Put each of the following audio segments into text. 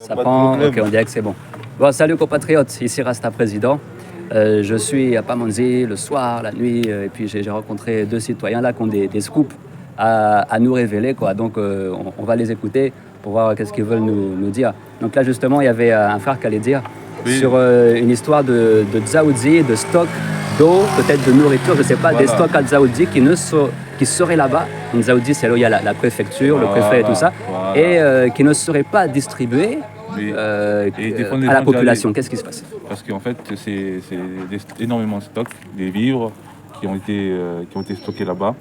Ça prend, ok, on dirait que c'est bon. Bon, salut compatriotes, ici Rasta Président. Je suis à Pamandzi le soir, la nuit, et puis j'ai rencontré deux citoyens là qui ont des scoops à nous révéler, quoi. Donc on va les écouter pour voir qu'est-ce qu'ils veulent nous dire. Donc là justement, il y avait un frère qui allait dire sur une histoire de Dzaoudzi, de stock d'eau, peut-être de nourriture, je ne sais pas, des stocks à Dzaoudzi qui seraient là-bas. Donc Dzaoudzi, c'est là où il y a la préfecture, le préfet et tout ça, et qui ne seraient pas distribués à la population. Qu'est-ce qui se passe? Parce qu'en fait, c'est énormément de stocks, des vivres qui ont été stockés là-bas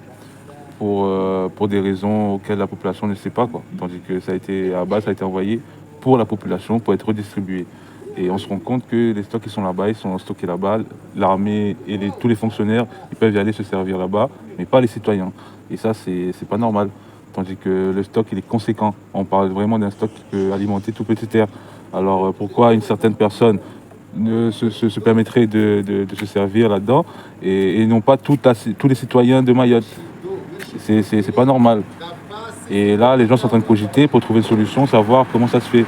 pour des raisons auxquelles la population ne sait pas, quoi. Tandis que ça a été envoyé pour la population, pour être redistribué. Et on se rend compte que les stocks qui sont là-bas, ils sont stockés là-bas. L'armée et tous les fonctionnaires, ils peuvent y aller se servir là-bas, mais pas les citoyens. Et ça, c'est pas normal. Tandis que le stock, il est conséquent. On parle vraiment d'un stock qui peut alimenter tout Petite Terre. Alors pourquoi une certaine personne se permettrait de se servir là-dedans et non pas tous les citoyens de Mayotte? C'est pas normal. Et là, les gens sont en train de cogiter pour trouver une solution, savoir comment ça se fait.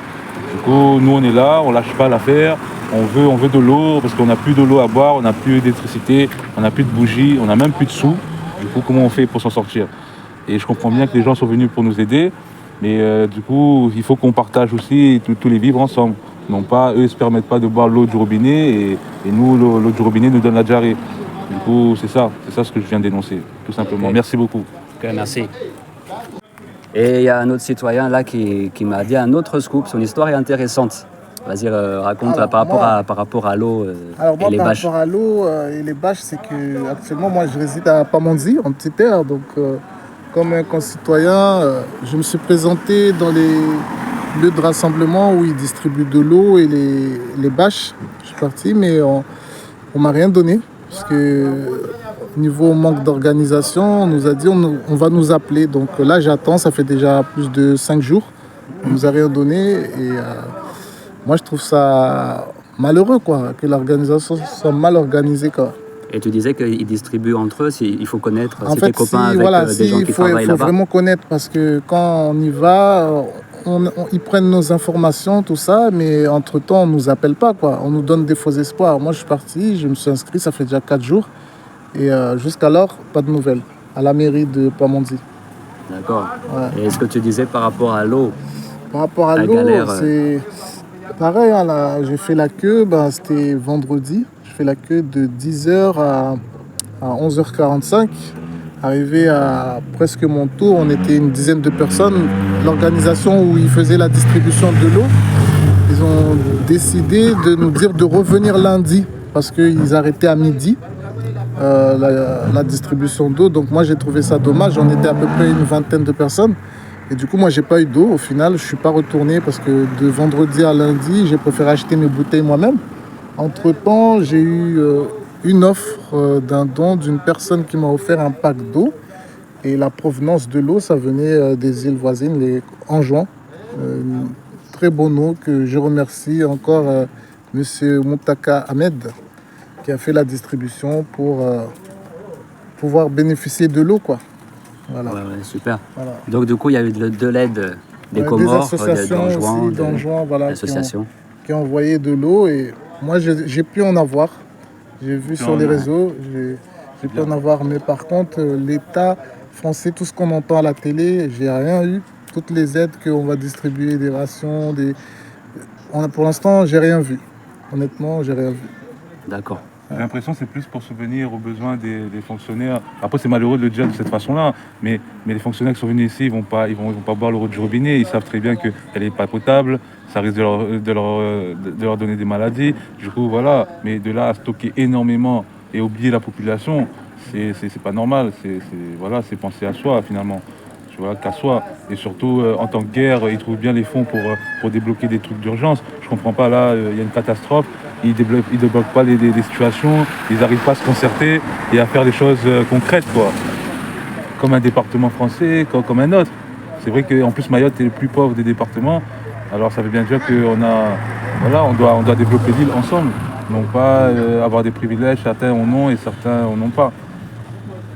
Du coup, nous, on est là, on lâche pas l'affaire. On veut de l'eau parce qu'on n'a plus de l'eau à boire, on n'a plus d'électricité, on n'a plus de bougies, on n'a même plus de sous. Du coup, comment on fait pour s'en sortir? Et je comprends bien que les gens sont venus pour nous aider, mais du coup, il faut qu'on partage aussi tous les vivres ensemble. Non pas, eux ne se permettent pas de boire l'eau du robinet et nous, l'eau du robinet nous donne la diarrhée. Du coup, c'est ça ce que je viens de dénoncer, tout simplement. Okay. Merci beaucoup. Ok, merci. Et il y a un autre citoyen là qui m'a dit un autre scoop. Son histoire est intéressante. Vas-y, raconte par rapport à l'eau et les bâches. Par rapport à l'eau et les bâches, c'est que actuellement, moi, je réside à Pamandzi, en Petite Terre. Donc, comme un concitoyen, je me suis présenté dans les lieux de rassemblement où ils distribuent de l'eau et les bâches. Je suis parti, mais on m'a rien donné. Parce que niveau manque d'organisation, on nous a dit on va nous appeler. Donc là, j'attends, ça fait déjà plus de 5 jours. On nous a rien donné. Et moi, je trouve ça malheureux, quoi, que l'organisation soit mal organisée, quoi. Et tu disais qu'ils distribuent entre eux, il faut connaître, si t'es copain avec des gens qui travaillent là-bas. Il faut vraiment connaître, parce que quand on y va, ils prennent nos informations, tout ça, mais entre-temps, on ne nous appelle pas, quoi. On nous donne des faux espoirs. Moi, je suis parti, je me suis inscrit, ça fait déjà 4 jours. Et jusqu'alors, pas de nouvelles, à la mairie de Pamandzi. D'accord. Ouais. Et est-ce que tu disais par rapport à l'eau? Par rapport à l'eau, c'est pareil, hein, là, j'ai fait la queue, c'était vendredi. Je fais la queue de 10h à 11h45. Arrivé à presque mon tour, on était une dizaine de personnes. L'organisation où ils faisaient la distribution de l'eau, ils ont décidé de nous dire de revenir lundi parce qu'ils arrêtaient à midi la distribution d'eau. Donc moi, j'ai trouvé ça dommage. On était à peu près une vingtaine de personnes. Et du coup, moi, j'ai pas eu d'eau. Au final, je suis pas retourné parce que de vendredi à lundi, j'ai préféré acheter mes bouteilles moi-même. Entre-temps, j'ai eu une offre d'un don d'une personne qui m'a offert un pack d'eau. Et la provenance de l'eau, ça venait des îles voisines, les Anjouans. Très bonne eau que je remercie encore Monsieur Moutaka Ahmed qui a fait la distribution pour pouvoir bénéficier de l'ont, quoi. Voilà. Ouais, super. Voilà. Donc du coup, il y a eu de l'aide des Comores, des associations d'Anjouan, voilà, qui ont envoyé de l'eau et moi j'ai pu en avoir. J'ai vu sur les réseaux, j'ai pu en avoir, mais par contre l'État français, tout ce qu'on entend à la télé, j'ai rien eu. Toutes les aides qu'on va distribuer, des rations, pour l'instant, j'ai rien vu. Honnêtement, j'ai rien vu. D'accord. J'ai l'impression que c'est plus pour subvenir aux besoins des fonctionnaires. Après, c'est malheureux de le dire de cette façon-là, mais les fonctionnaires qui sont venus ici, ils vont pas boire l'eau du robinet. Ils savent très bien qu'elle n'est pas potable, ça risque de leur donner des maladies. Du coup, voilà. Mais de là à stocker énormément et oublier la population, c'est pas normal. C'est penser à soi, finalement. Tu vois, qu'à soi. Et surtout, en temps de guerre, ils trouvent bien les fonds pour débloquer des trucs d'urgence. Je comprends pas, là, il y a une catastrophe. Ils débloquent pas des situations, ils n'arrivent pas à se concerter et à faire des choses concrètes, quoi. Comme un département français, comme un autre. C'est vrai qu'en plus Mayotte est le plus pauvre des départements, alors ça veut bien dire on doit développer l'île ensemble, non pas avoir des privilèges, certains en ont et certains en ont pas.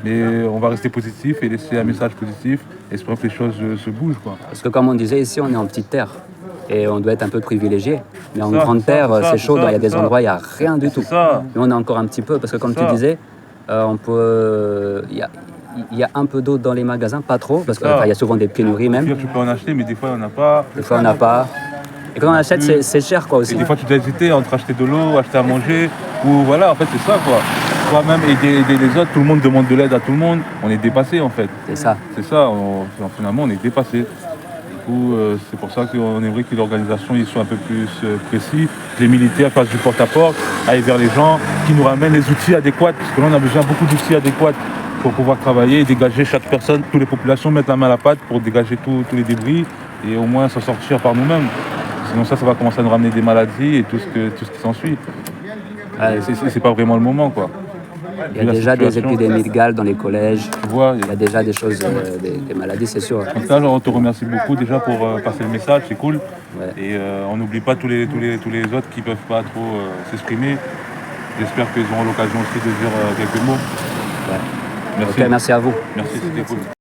Mais on va rester positif et laisser un message positif, espérant que les choses se bougent, quoi. Parce que comme on disait ici, on est en petite terre. et on doit être un peu privilégié. Mais en Ça, grande c'est ça, terre, c'est ça, c'est chaud, c'est ça, il y a des c'est ça. endroits, il n'y a rien du tout. ça. Mais on a encore un petit peu, parce que comme C'est tu ça. disais, il y a un peu d'eau dans les magasins, pas trop, parce ça. qu'il y a souvent des pénuries Au même. pire, tu peux en acheter, mais des fois, il n'y en a pas. Des fois, on n'a pas. Et quand on achète, c'est cher, quoi, aussi. Et des fois, tu dois hésiter entre acheter de l'eau, acheter à manger, ou voilà, en fait, c'est ça, quoi. Toi-même aider les autres, tout le monde demande de l'aide à tout le monde. On est dépassé, en fait. C'est ça. C'est ça, finalement, on est dépassé. Du coup, c'est pour ça qu'on aimerait que l'organisation soit un peu plus précis. Les militaires fassent du porte-à-porte, aillent vers les gens, qui nous ramènent les outils adéquats, parce que là, on a besoin de beaucoup d'outils adéquats pour pouvoir travailler et dégager chaque personne, toutes les populations, mettre la main à la pâte pour dégager tous les débris et au moins s'en sortir par nous-mêmes. Sinon ça va commencer à nous ramener des maladies et tout ce qui s'ensuit. Ouais. C'est pas vraiment le moment, quoi. Il y a déjà des épidémies de Galles dans les collèges. Tu vois, Il y a déjà des choses, des maladies, c'est sûr. en tout cas, on te remercie beaucoup déjà pour passer le message, c'est cool. Ouais. Et on n'oublie pas tous les autres qui ne peuvent pas trop s'exprimer. J'espère qu'ils auront l'occasion aussi de dire quelques mots. Ouais. Merci. Ok, merci à vous. Merci, c'était cool.